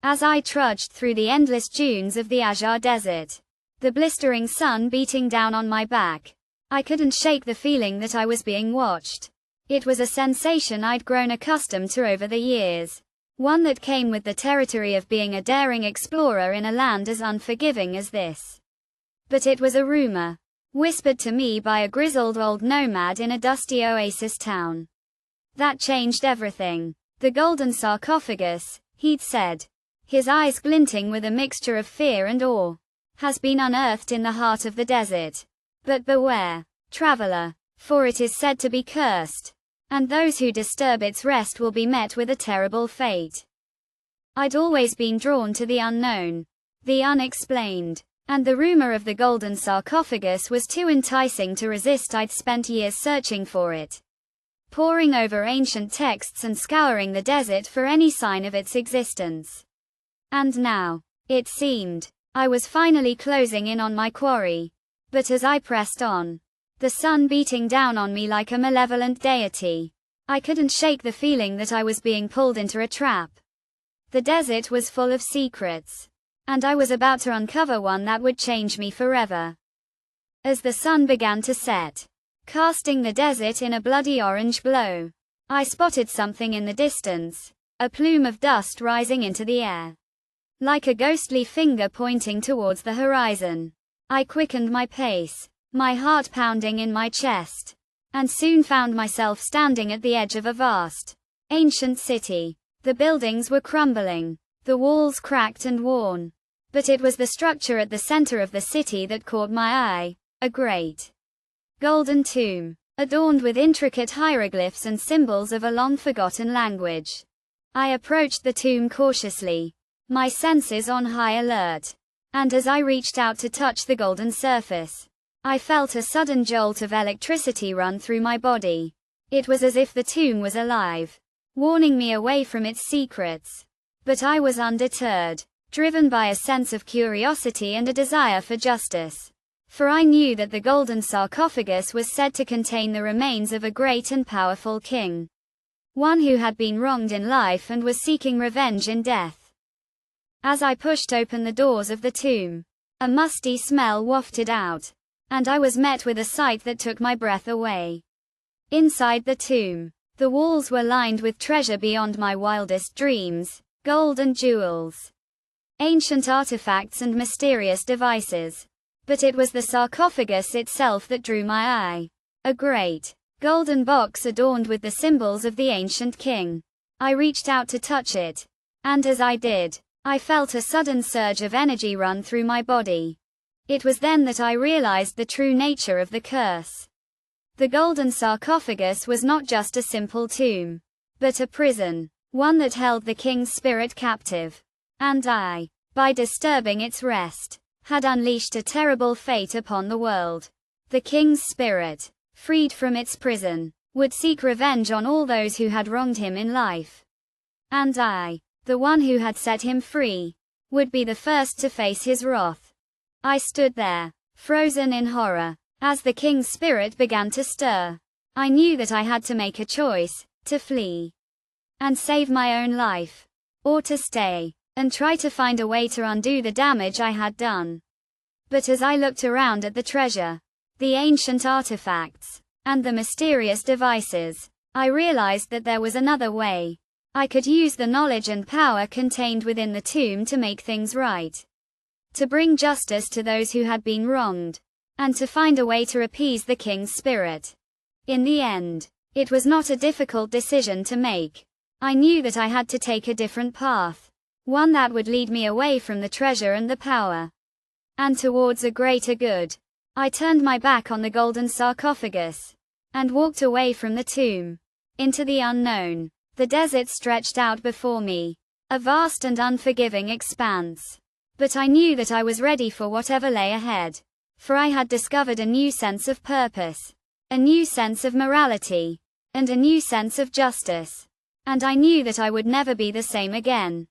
as I trudged through the endless dunes of the Azsar Desert. The blistering sun beating down on my back. I couldn't shake the feeling that I was being watched. It was a sensation I'd grown accustomed to over the years. One that came with the territory of being a daring explorer in a land as unforgiving as this. But it was a rumor, whispered to me by a grizzled old nomad in a dusty oasis town. That changed everything. The Golden Sarcophagus, he'd said, his eyes glinting with a mixture of fear and awe, has been unearthed in the heart of the desert. But beware, traveler, for it is said to be cursed, and those who disturb its rest will be met with a terrible fate. I'd always been drawn to the unknown, the unexplained, and the rumor of the Golden Sarcophagus was too enticing to resist. I'd spent years searching for it, poring over ancient texts and scouring the desert for any sign of its existence. And now, it seemed, I was finally closing in on my quarry. But as I pressed on, the sun beating down on me like a malevolent deity, I couldn't shake the feeling that I was being pulled into a trap. The desert was full of secrets, and I was about to uncover one that would change me forever. As the sun began to set, casting the desert in a bloody orange glow, I spotted something in the distance, a plume of dust rising into the air, like a ghostly finger pointing towards the horizon. I quickened my pace, my heart pounding in my chest, and soon found myself standing at the edge of a vast, ancient city. The buildings were crumbling, the walls cracked and worn, but it was the structure at the center of the city that caught my eye, a great golden tomb, adorned with intricate hieroglyphs and symbols of a long-forgotten language. I approached the tomb cautiously, my senses on high alert, and as I reached out to touch the golden surface, I felt a sudden jolt of electricity run through my body. It was as if the tomb was alive, warning me away from its secrets. But I was undeterred, driven by a sense of curiosity and a desire for justice. For I knew that the Golden Sarcophagus was said to contain the remains of a great and powerful king, one who had been wronged in life and was seeking revenge in death. As I pushed open the doors of the tomb, a musty smell wafted out, and I was met with a sight that took my breath away. Inside the tomb, the walls were lined with treasure beyond my wildest dreams, gold and jewels, ancient artifacts and mysterious devices. But it was the sarcophagus itself that drew my eye. A great, golden box adorned with the symbols of the ancient king. I reached out to touch it, and as I did, I felt a sudden surge of energy run through my body. It was then that I realized the true nature of the curse. The Golden Sarcophagus was not just a simple tomb, but a prison, one that held the king's spirit captive. And I, by disturbing its rest, had unleashed a terrible fate upon the world. The king's spirit, freed from its prison, would seek revenge on all those who had wronged him in life. And I, the one who had set him free, would be the first to face his wrath. I stood there, frozen in horror, as the king's spirit began to stir. I knew that I had to make a choice, to flee and save my own life, or to stay and try to find a way to undo the damage I had done. But as I looked around at the treasure, the ancient artifacts, and the mysterious devices, I realized that there was another way. I could use the knowledge and power contained within the tomb to make things right, to bring justice to those who had been wronged, and to find a way to appease the king's spirit. In the end, it was not a difficult decision to make. I knew that I had to take a different path, one that would lead me away from the treasure and the power, and towards a greater good. I turned my back on the Golden Sarcophagus, and walked away from the tomb, into the unknown. The desert stretched out before me, a vast and unforgiving expanse. But I knew that I was ready for whatever lay ahead, for I had discovered a new sense of purpose, a new sense of morality, and a new sense of justice. And I knew that I would never be the same again.